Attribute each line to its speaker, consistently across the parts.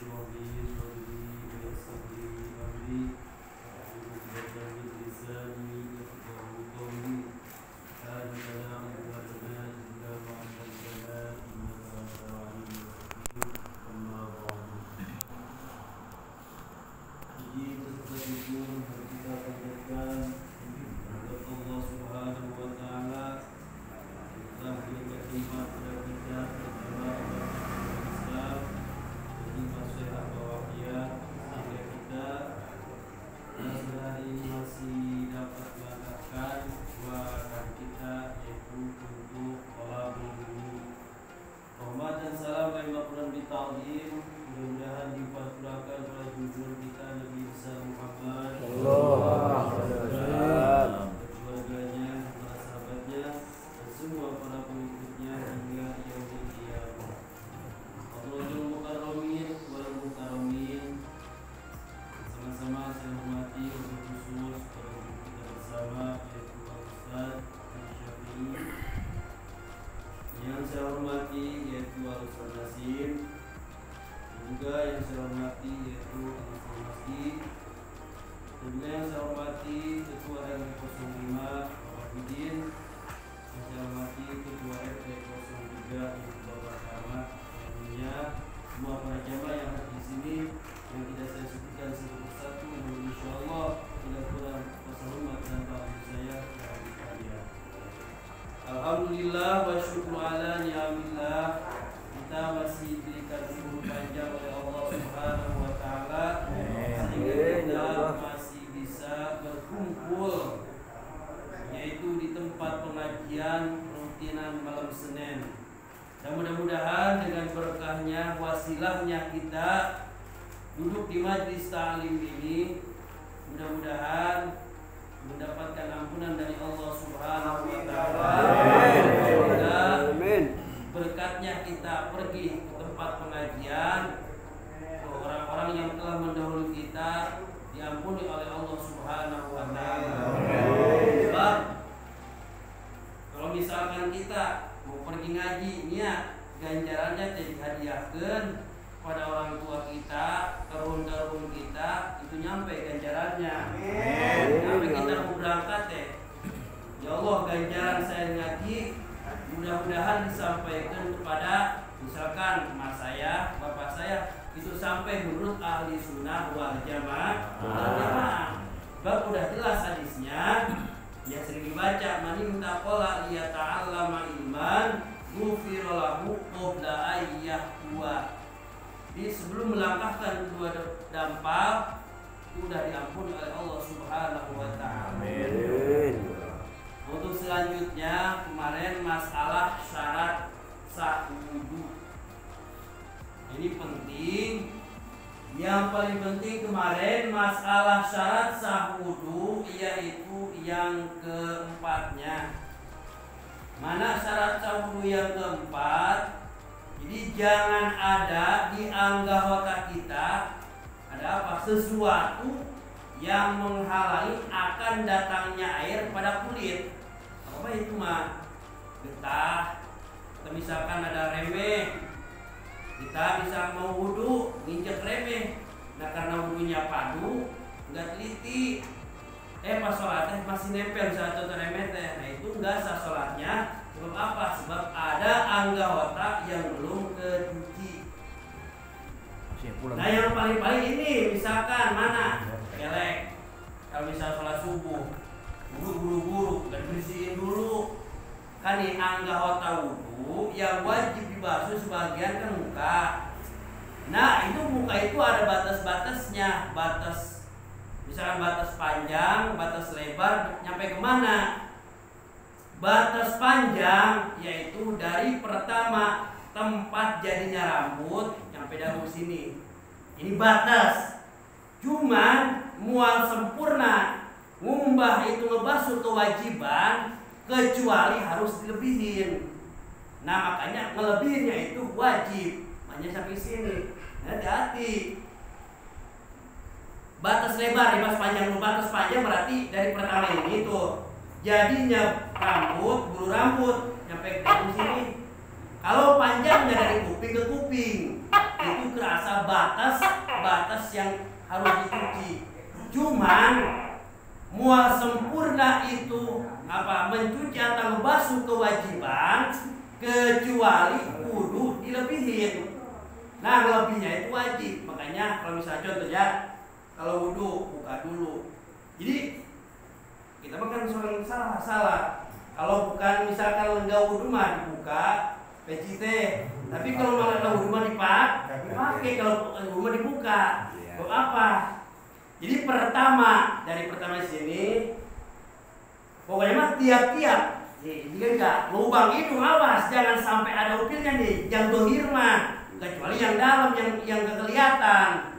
Speaker 1: اشرح لي صدري ويسر لي أمري واحلل عقدة من لساني يفقهوا قولي سبحانك لا علم لنا إلا ما علمتنا إنك أنت العليم الحكيم أما بعد Jadi peserta buku kita panjatkan kepada Allah Subhanahu wa taala telah memberikan nikmat kepada kita terutama Islam dan nikmat sehat walafiat sehingga kita hari ini masih dapat melangkahkan doa kita yaitu untuk thalabul ilmi. Rahmat dan salam kami maturkan bita'zim mudah-mudahan dipercurahkan pada junjungan kita Nabi besar Muhammad sallallahu alaihi wasallam, keluarganya, para sahabatnya dan semua para pengikutnya hingga yaumil qiyamah. Allahul mukarramin wal mukarramin. Sama-sama saya hormati untuk khusus pada kita bersama yaitu Pak Ustaz Syafi'i. Yang saya hormati yaitu Pak Ustaz Nasim. Juga yang saya hormati yaitu Al-Ustaz Masjid. Juga yang saya hormati Ketua RW 05 Wafidin. Yang saya hormati Ketua RW 03 Bapak Ahmad. Tentunya semua para jamaah yang ada di sini yang tidak saya sebutkan satu persatu, namun insyaallah tidak kurang rasa hormat dan takdir saya kepada kalian. Alhamdulillah wa syukru ala ni'amillah. Kita masih diberikan umur panjang oleh Allah Subhanahu wa taala sehingga kita masih bisa berkumpul yaitu di tempat pengajian rutinan malam Senin. Dan mudah-mudahan dengan berkahnya wasilahnya kita duduk di majlis ta'lim ini, mudah-mudahan mendapatkan ampunan dari Allah Subhanahu wa taala. Amin. Berkatnya kita pergi ke tempat pengajian, orang-orang yang telah mendahului kita diampuni oleh Allah Subhanahu wa taala. Sebab kalau misalkan kita mau pergi ngaji, niat ganjarannya jadi hadiahkeun pada orang tua kita, terun-terun kita, itu nyampe ganjarannya. Sampai kita mau berangkat ya Allah ganjaran saya ngaji mudah-mudahan disampaikan kepada misalkan emak saya, bapak saya, itu sampai menurut ahli sunnah wal jamaah. Sebab udah jelas hadisnya yang sering dibaca, man intaqala liyata'allama ilman ghufira lahu qabla ayyahwa. Jadi sebelum melangkahkan kedua dampal sudah diampuni oleh Allah Subhanahu wa taala. Amin. Untuk selanjutnya kemarin masalah syarat sah wudu. Ini penting. Yang paling penting kemarin masalah syarat sah wudu yaitu yang keempatnya. Mana syarat sah wudu yang keempat? Jadi jangan ada di anggota kita ada apa? Sesuatu yang menghalangi akan datangnya air pada kulit. Apa itu mah? Getah. Atau misalkan ada remeh, kita bisa mau wudu nginjek remeh. Nah karena wudunya padu, nggak teliti. Pas sholat masih nempel saat contoh remeh teh. Nah itu nggak sah sholatnya. Sebab apa? Sebab ada anggota yang belum kecuci. Nah yang paling-paling ini misalkan mana? Kelek. Kalau misal sholat subuh, buru-buru dan bersihin dulu. Kan nih anggota wudu yang wajib dibasuh sebagian kan muka. Nah itu muka itu ada batas-batasnya, batas misalkan batas panjang, batas lebar, nyampe kemana? Batas panjang yaitu dari pertama tempat jadinya rambut nyampe dagu sini. Ini batas. Cuman mual sempurna ngumbah itu ngebasuh kewajiban kecuali harus dilebihin. Nah makanya ngelebihinnya itu wajib. Makanya sampai sini. Hati-hati. Batas lebar, batas panjang berarti dari pertama ini tuh jadinya rambut, bulu rambut nyampe ke dagu sini. Kalau panjangnya dari kuping ke kuping, itu kerasa batas yang harus dicuci. Cuman mual sempurna itu mencuci atau membasuh kewajiban kecuali wudu dilebihin. Nah, lebihnya itu wajib. Makanya kalau misalnya contoh ya, kalau wudu buka dulu. Jadi kita makan sering salah. Kalau bukan misalkan enggak wudu mah dibuka peci teh. Tapi kalau malah wudu mah dipakai, kalau wudu mah dibuka. Kok apa? Jadi pertama sini pokoknya mah tiap-tiap jika enggak lubang hidung awas jangan sampai ada upilnya nih, yang dohir mah kecuali yang dalam yang kelihatan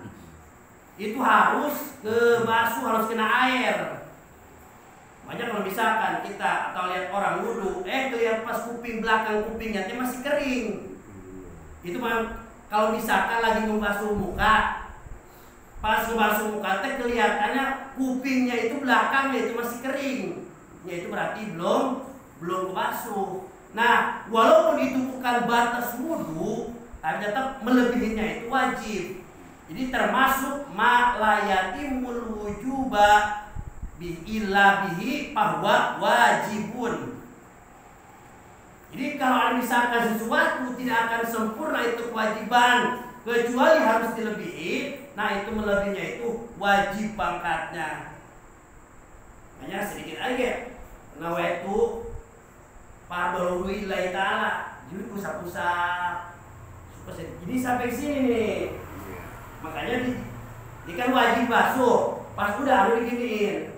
Speaker 1: itu harus basuh, harus kena air. Banyak kalau misalkan kita atau lihat orang wudu, kelihatan pas belakang kupingnya masih kering. Itu mah kalau misalkan lagi membasuh muka, pas membasuh muka kelihatannya kupingnya itu belakangnya itu masih kering. Ya itu berarti belum kebasuh. Nah, walaupun itu bukan batas wudu, tapi tetap melebihinya itu wajib. Jadi termasuk ma la yatimul wujuba illa bihi bahwa wajibun. Jadi kalau misalkan sesuatu tidak akan sempurna itu kewajiban kecuali harus dilebihi, nah itu melebihinya itu wajib pangkatnya. Hanya sedikit aja. Nawaitu fardhu lillahi ta'ala. Jadi pusat-pusat. Jadi sampai sini nih. Makanya ini kan wajib basuh. Pas udah harus diginiin.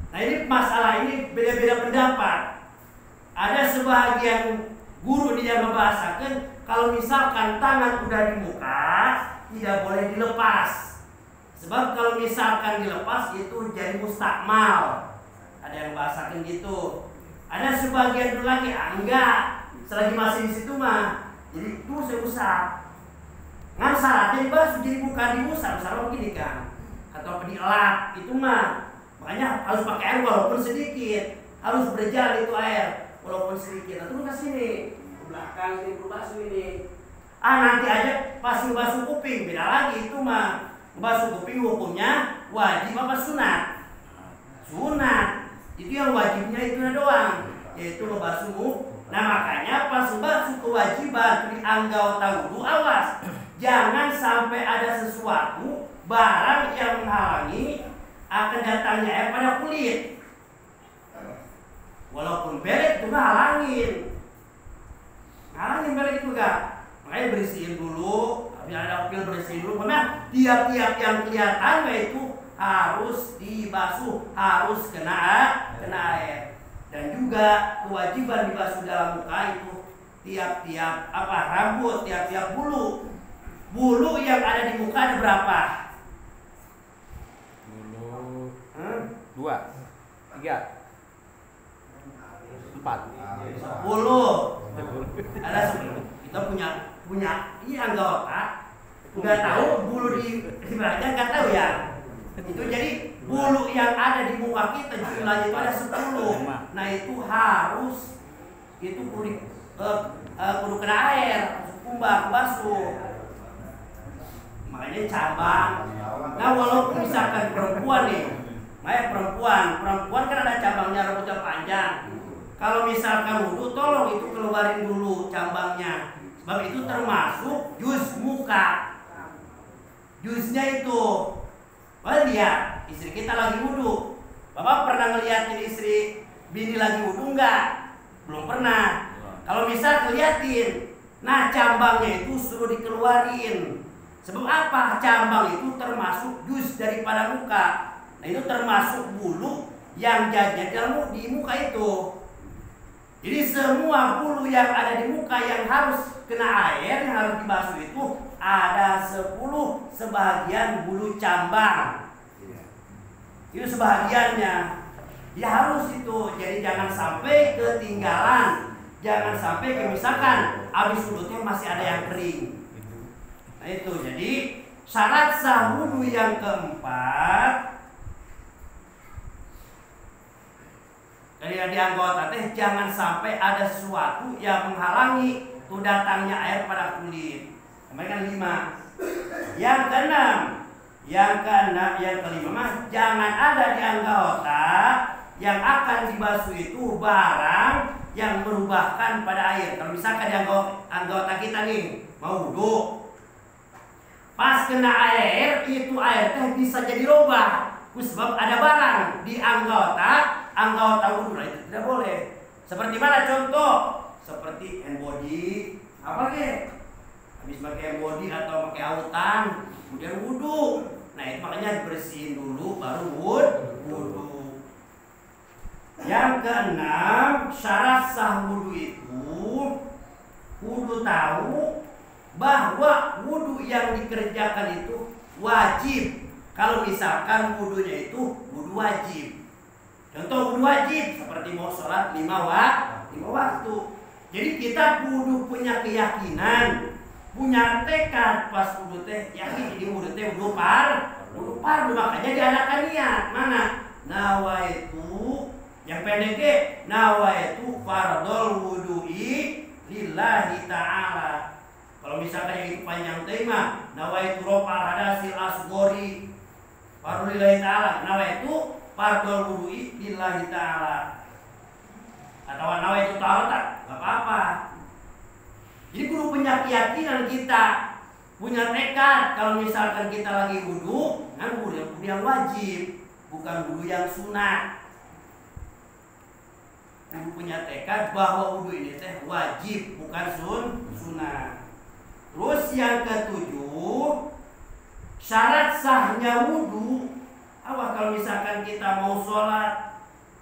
Speaker 1: Nah ini masalah ini beda-beda pendapat. Ada sebagian guru dia membahasakan kalau misalkan tangan udah di muka tidak boleh dilepas. Sebab kalau misalkan dilepas itu jadi mustakmal. Ada yang bahasakan gitu. Ada sebagian dulu lagi enggak. Selagi masih di situ mah jadi itu saya usap. Ngan syaratnya dibasuh jadi bukan diusap, misalnya begini kan. Atau dielap itu mah. Makanya harus pakai air walaupun sedikit. Harus berjalan itu air walaupun sedikit. Nah, turun ke sini, ke belakang sini, ke basuh ini. Nanti aja pas ngebasuh kuping, beda lagi itu mah. Ngebasuh kuping hukumnya wajib apa sunat? Sunat. Itu yang wajibnya itu doang, yaitu ngebasuh. Nah makanya pas ngebasuh kewajiban dianggap wudu, awas. Jangan sampai ada sesuatu barang yang menghalangi akan datangnya air pada kulit. Walaupun belek itu halangin belek itu enggak. Makanya bersihin dulu, habis ada upil bersihin dulu. Karena tiap-tiap yang kelihatan itu harus dibasuh, harus kena air. Dan juga kewajiban dibasuh dalam muka itu tiap-tiap rambut, tiap-tiap bulu. Bulu yang ada di muka ada berapa?
Speaker 2: Bulu 2, 3, 4,
Speaker 1: 10. Ada 10. Kita punya anggota nggak tahu bulu di sebelahnya nggak tahu ya. Itu jadi bulu yang ada di muka kita jumlahnya itu ada 10. Nah itu harus kudu kena air, kumbah, basuh. Makanya cabang. Nah walaupun misalkan perempuan nih, perempuan kan ada cabangnya, rambutnya panjang. Kalau misalkan wudu, tolong itu keluarin dulu cabangnya. Sebab itu termasuk juz muka. Juznya itu. Lihat, istri kita lagi wudu. Bapak pernah ngeliatin istri bini lagi wudu enggak? Belum pernah. Kalau misal ngeliatin, nah cabangnya itu suruh dikeluarin. Sebab apa? Cabang itu termasuk juz daripada muka. Nah itu termasuk bulu yang jadi di muka itu. Jadi semua bulu yang ada di muka yang harus kena air, yang harus dibasuh itu ada 10 sebagian bulu cambang. Itu sebagiannya. Ya harus itu. Jadi jangan sampai ketinggalan. Jangan sampai misalkan habis wudhunya masih ada yang kering. Nah itu. Jadi syarat sah wudhu yang keempat dari anggota jangan sampai ada sesuatu yang menghalangi datangnya air pada kulit.
Speaker 3: Kemarin kan 5. Yang keenam, yang kelima jangan ada di anggota yang akan dibasuh itu barang yang merubahkan pada air. Kalau misalkan di anggota kita nih mau wudhu, pas kena air, itu air teh bisa jadi robah. Sebab ada barang di anggota wudhu, nah itu tidak boleh. Seperti mana contoh? Seperti hand body, apa ke? Habis pakai hand body atau pakai autan, kemudian wudhu. Nah itu makanya bersihin dulu baru wudhu. Yang keenam, syarat sah wudhu itu wudhu tahu bahwa wudhu yang dikerjakan itu wajib. Kalau misalkan wudhunya itu wudhu wajib. Contoh wudhu wajib seperti mau sholat 5 waktu. Jadi kita wudhu punya keyakinan, punya tekad pas wudhu teh yakin ini wudhu teh wudhu fardu, makanya diadakan niat. Mana? Nawaitu, yang pendek nawaitu fardol wudhu'i lillahi ta'ala. Kalau misalkan yang itu panjang tema nawaitu rofa'al hadasil asghori fardol lillahi ta'ala, nawaitu fardol wudhu'i lillahi ta'ala, atau nawaitu ta'ala, enggak apa-apa. Jadi kudu punya keyakinan kita, punya tekad. Kalau misalkan kita lagi wudhu, kan wudhu yang wajib, bukan wudhu yang sunat. Kudu punya tekad bahwa wudhu ini teh wajib, bukan sunat. Terus yang ketujuh, syarat sahnya wudhu. Apa kalau misalkan kita mau sholat?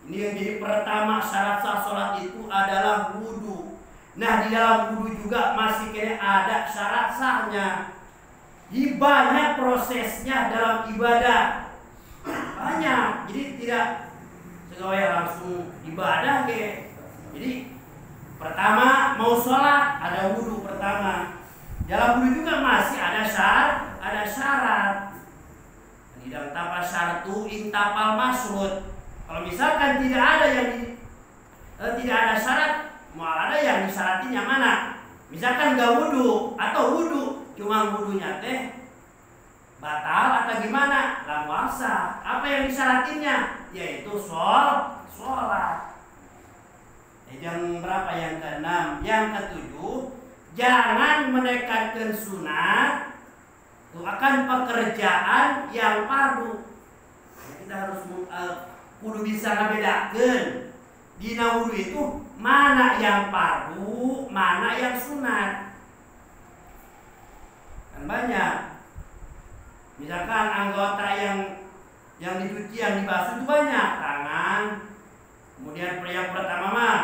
Speaker 3: Ini yang jadi pertama, syarat sah sholat itu adalah wudhu. Nah di dalam wudhu juga masih kena ada syarat sahnya. Di banyak prosesnya dalam ibadah, banyak. Jadi tidak segala langsung ibadah ke. Jadi pertama mau sholat ada wudhu pertama. Dalam wudhu juga masih ada syarat. Tidak tapa syartu intapal masrut. Kalau misalkan tidak ada syarat, mau ada yang disyaratin yang mana? Misalkan gak wudhu atau wudhu cuma wudhunya teh batal atau gimana? Lam wasa. Apa yang disyaratinnya? Yaitu sholat. Yang berapa? Yang keenam. Yang ketujuh, jangan menekatkan sunat itu akan pekerjaan yang fardu. Kita harus kudu bisa ngebedakeun dina wudhu itu mana yang fardu, mana yang sunat. Kan banyak. Misalkan anggota yang dicuci, yang dibasuh itu banyak. Tangan, kemudian yang pertama mah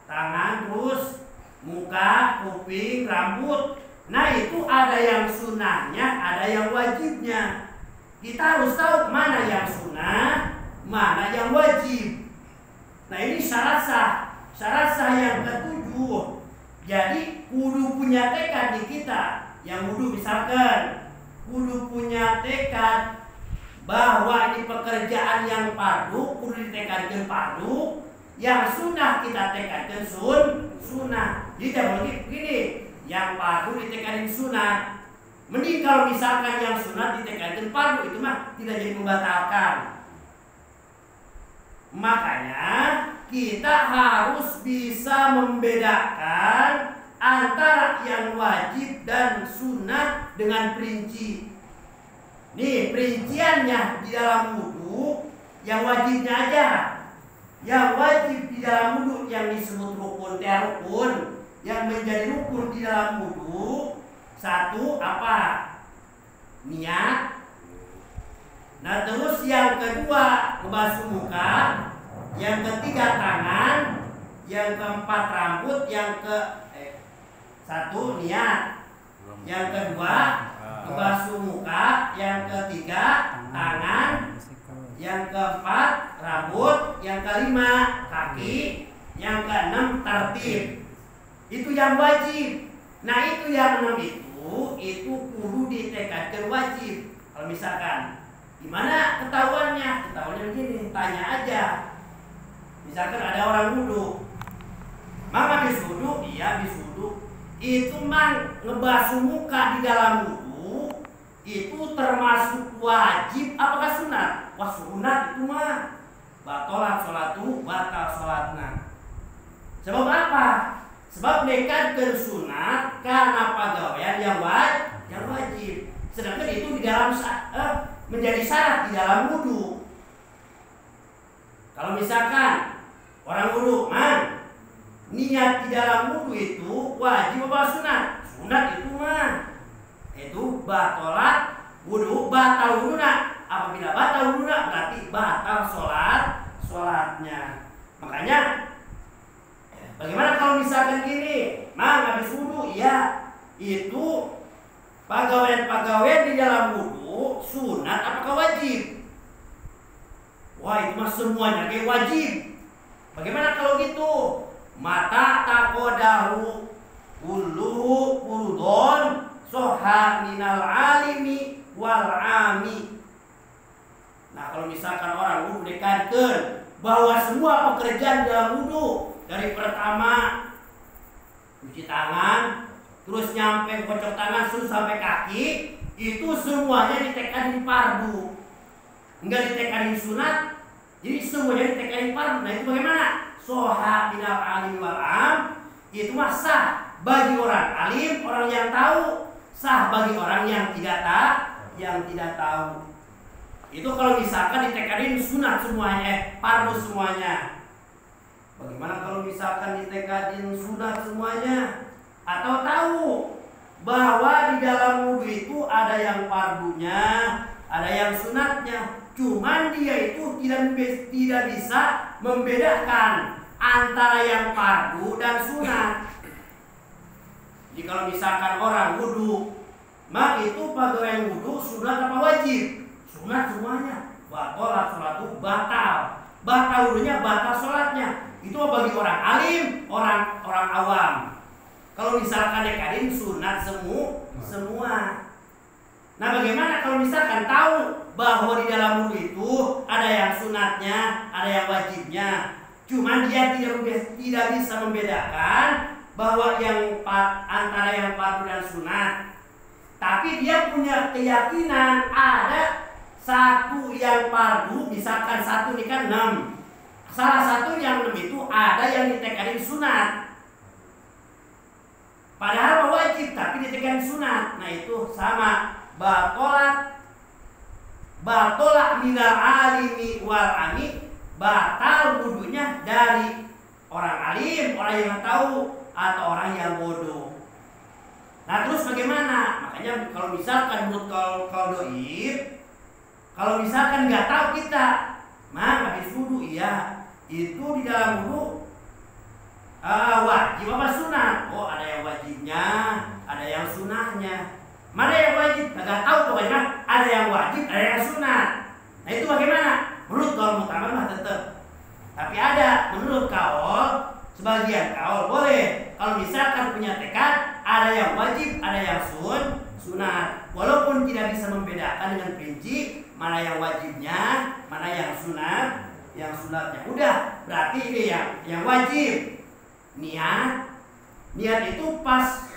Speaker 3: tangan, terus muka, kuping, rambut. Nah itu ada yang sunahnya, ada yang wajibnya. Kita harus tahu mana yang sunah, mana yang wajib. Nah ini syarat sah yang ketujuh. Jadi kudu punya tekad di kita. Yang wudhu misalkan kudu punya tekad bahwa ini pekerjaan yang fardu, kudu ditekadkan fardu. Yang sunnah kita tekadkan sunnah. Jadi jangan begini, yang fardu ditekadkan sunnah. Mending kalau misalkan yang sunat ditekadkan fardu, itu mah tidak jadi membatalkan. Makanya kita harus bisa membedakan antara yang wajib dan sunat dengan perinci. Nih perinciannya di dalam wudhu, yang wajibnya aja. Yang wajib di dalam wudhu yang disebut rukun, rukun yang menjadi rukun di dalam wudhu. Satu apa? Niat. Nah terus yang kedua membasuh muka, yang ketiga tangan, yang keempat rambut, satu niat, yang kedua membasuh muka, yang ketiga tangan, yang keempat rambut, yang kelima kaki, yang keenam tertib. Itu yang wajib. Nah itu yang enam itu kudu ditekadkan wajib. Kalau misalkan gimana ketahuannya? Ketahuannya begini, tanya aja. Misalkan ada orang wudhu, Mak habis wudhu? Iya habis wudhu. itu mang ngebasuh muka di dalam wudu itu termasuk wajib apakah sunat? Wah sunat itu mah. Batolat sholatu, batal sholatna. Sebab apa? Sebab nekatkeun sunat karena pagawean yang wajib. Sedangkan itu di dalam menjadi syarat di dalam wudu. Kalau misalkan orang wudu, man, niat di dalam wudu itu wajib apa sunat? Sunat itu mah. Itu batolat wudu, batal wuduna. Apabila batal wuduna berarti batal sholatnya. Makanya bagaimana kalau misalkan gini, mang habis wudu, ya itu pegawai di dalam wudu sunat apakah wajib? Wah itu mah semuanya kayak wajib. Bagaimana kalau gitu? Mata takodahu kulluhu furdun soha minal alimi wal ami. Nah kalau misalkan orang wudu dekatkan bahwa semua pekerjaan dalam wudu dari pertama cuci tangan, terus nyampe kocok tangan sampai kaki, itu semuanya ditekadin fardu, enggak ditekadin sunat. Jadi semuanya ditekadin fardu. Nah itu bagaimana? Soha minal alim wal am, itu mah sah bagi orang alim, orang yang tahu, sah bagi orang yang tidak tahu. Itu kalau misalkan ditekadin sunat semuanya, fardu semuanya. Bagaimana kalau misalkan ditekadin sunat semuanya? Atau tahu bahwa di dalam wudu itu ada yang fardunya, ada yang sunatnya. Cuman dia itu tidak bisa membedakan antara yang fardu dan sunat. Jadi kalau misalkan orang wudu, maka itu pegawai wudu sunat apa wajib? Sunat semuanya. Batolat sholatu, batal wudunya, batal sholatnya. Itu bagi orang alim, orang awam. Kalau misalkan dekadin sunat semua. Nah bagaimana kalau misalkan tahu bahwa di dalam wudu itu ada yang sunatnya, ada yang wajibnya. Cuman dia tidak bisa membedakan bahwa yang antara yang fardu dan sunat. Tapi dia punya keyakinan ada satu yang fardu, misalkan satu ini kan 6. Salah satu yang 6 itu ada yang ditekadin sunat. Padahal wajib tapi ditekadin sunat. Nah itu sama. Batolat minal alimi wal ami, batal wudunya dari orang alim, orang yang tahu atau orang yang bodoh. Nah terus bagaimana? Makanya kalau misalkan menurut Qaldoib, kalau misalkan nggak tahu kita, habis wudu, iya itu di dalam wudu wajib apa sunat? Oh ada yang wajibnya, ada yang sunahnya. Mana yang wajib? Nggak tahu pokoknya ada yang wajib, ada yang sunat. Nah itu bagaimana? Menurut kaul mutamad mah tetap. Tapi ada menurut kaul, sebagian kaul boleh. Kalau misalkan punya tekad, ada yang wajib, ada yang sunat. Walaupun tidak bisa membedakan dengan rinci mana yang wajibnya, mana yang sunatnya. Udah, berarti ini yang wajib. Niat itu pas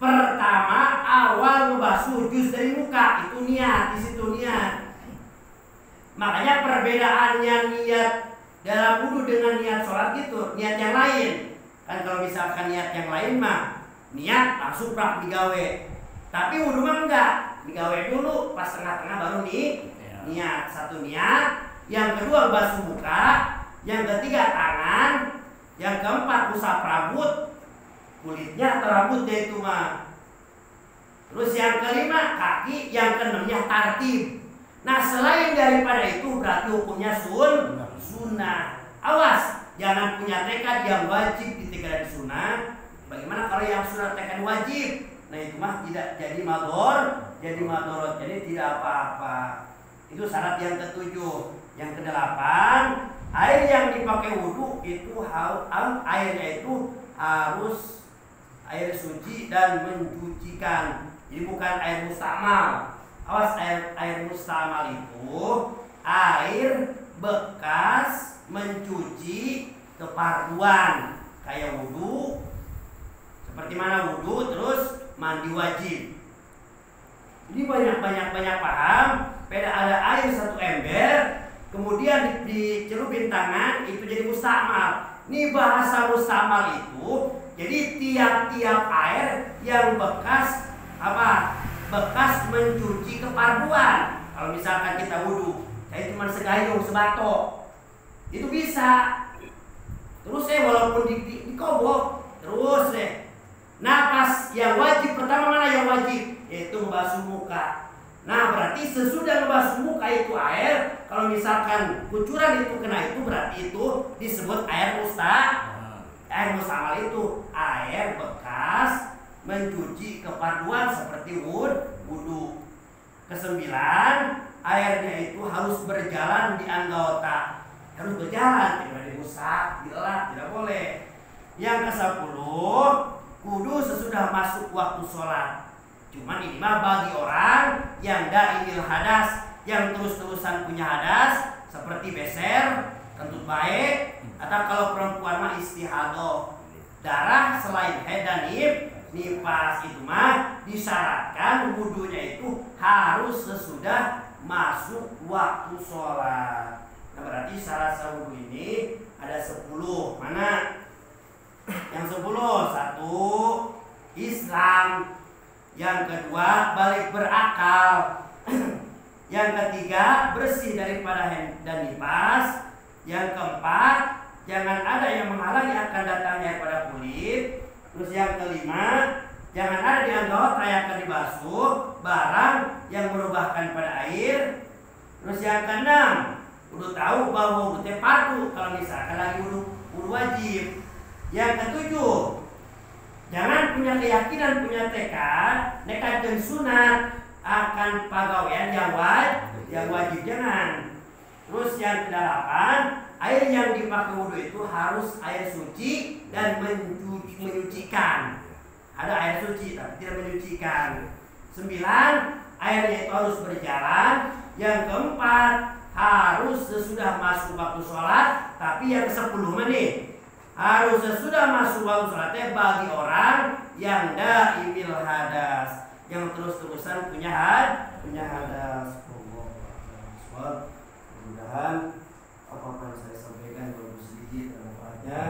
Speaker 3: pertama awal ngebasuh juz dari muka, itu niat, di situ niat. Makanya perbedaannya niat dalam wudu dengan niat sholat itu niat yang lain. Kan kalau misalkan niat yang lain mah niat langsung prak digawe. Tapi wudu mah enggak, digawe dulu pas tengah-tengah baru niat. Satu niat, yang kedua basuh muka, yang ketiga tangan, yang keempat usap rambut, kulitnya atau rambutnya itu mah. Terus yang kelima kaki, yang keenamnya tartib. Nah selain daripada itu berarti hukumnya sunnah. Awas, jangan punya tekad yang wajib ditekadin sunnah. Bagaimana kalau yang sunnah tekad wajib? Nah itu mah tidak jadi madorot, jadi tidak apa-apa. Itu syarat yang ketujuh. Yang kedelapan, air yang dipakai wudu itu airnya itu harus air suci dan mencucikan. Jadi bukan air mustamal. Awas, air mustamal itu air bekas mencuci keparduan kayak wudu. Seperti mana wudhu terus mandi wajib. Jadi banyak paham. Beda ada air 1 ember, kemudian dicelupin tangan, itu jadi mustamal. Ini bahasa mustamal itu, jadi tiap-tiap air yang bekas bekas mencuci keparduan. Kalau misalkan kita wudhu, saya cuma segayung, sebatok, itu bisa. Terus walaupun dikobok, terus napas yang wajib pertama mana yang wajib? Yaitu membasuh muka. Nah berarti sesudah membasuh muka itu air, kalau misalkan kucuran itu kena itu berarti itu disebut air mustamal itu air bekas mencuci keparduan seperti wudhu. Kesembilan, airnya itu harus berjalan di anggota, harus berjalan, tidak diusap, dilap, tidak boleh. Yang ke-10, kudu sesudah masuk waktu sholat. Cuman ini mah bagi orang yang daimil hadas, yang terus-terusan punya hadas, seperti beser, kentut baik, atau kalau perempuan mah istihadah, darah selain haid dan nifas, itu mah disyaratkan wudhunya itu harus sesudah masuk waktu sholat. Nah berarti syarat wudhu ini ada 10. Mana? Yang 10, 1 Islam. Yang kedua, balik berakal. Yang ketiga, bersih daripada haid dan nifas. Yang keempat, jangan ada yang menghalangi akan datangnya pada kulit. Terus yang kelima, jangan ada di anggota yang akan dibasuh barang yang merubahkan pada air. Terus yang keenam, udah tahu bahwa wudhu fardu kalau misalkan lagi wudhu wajib. Yang ketujuh, jangan punya keyakinan, punya tekad dan sunat akan pegawaian yang wajib, jangan. Terus yang ke-8, air yang dipakai wudhu itu harus air suci dan menyucikan. Ada air suci tapi tidak menyucikan. 9, airnya itu harus berjalan. Yang keempat, harus sesudah masuk waktu sholat. Tapi yang ke-10 menit harus sesudah masuk waktu sholatnya bagi orang yang daimil hadas, yang terus-terusan punya hadas. Mudah-mudahan apa yang saya sampaikan bagus sedikit manfaatnya.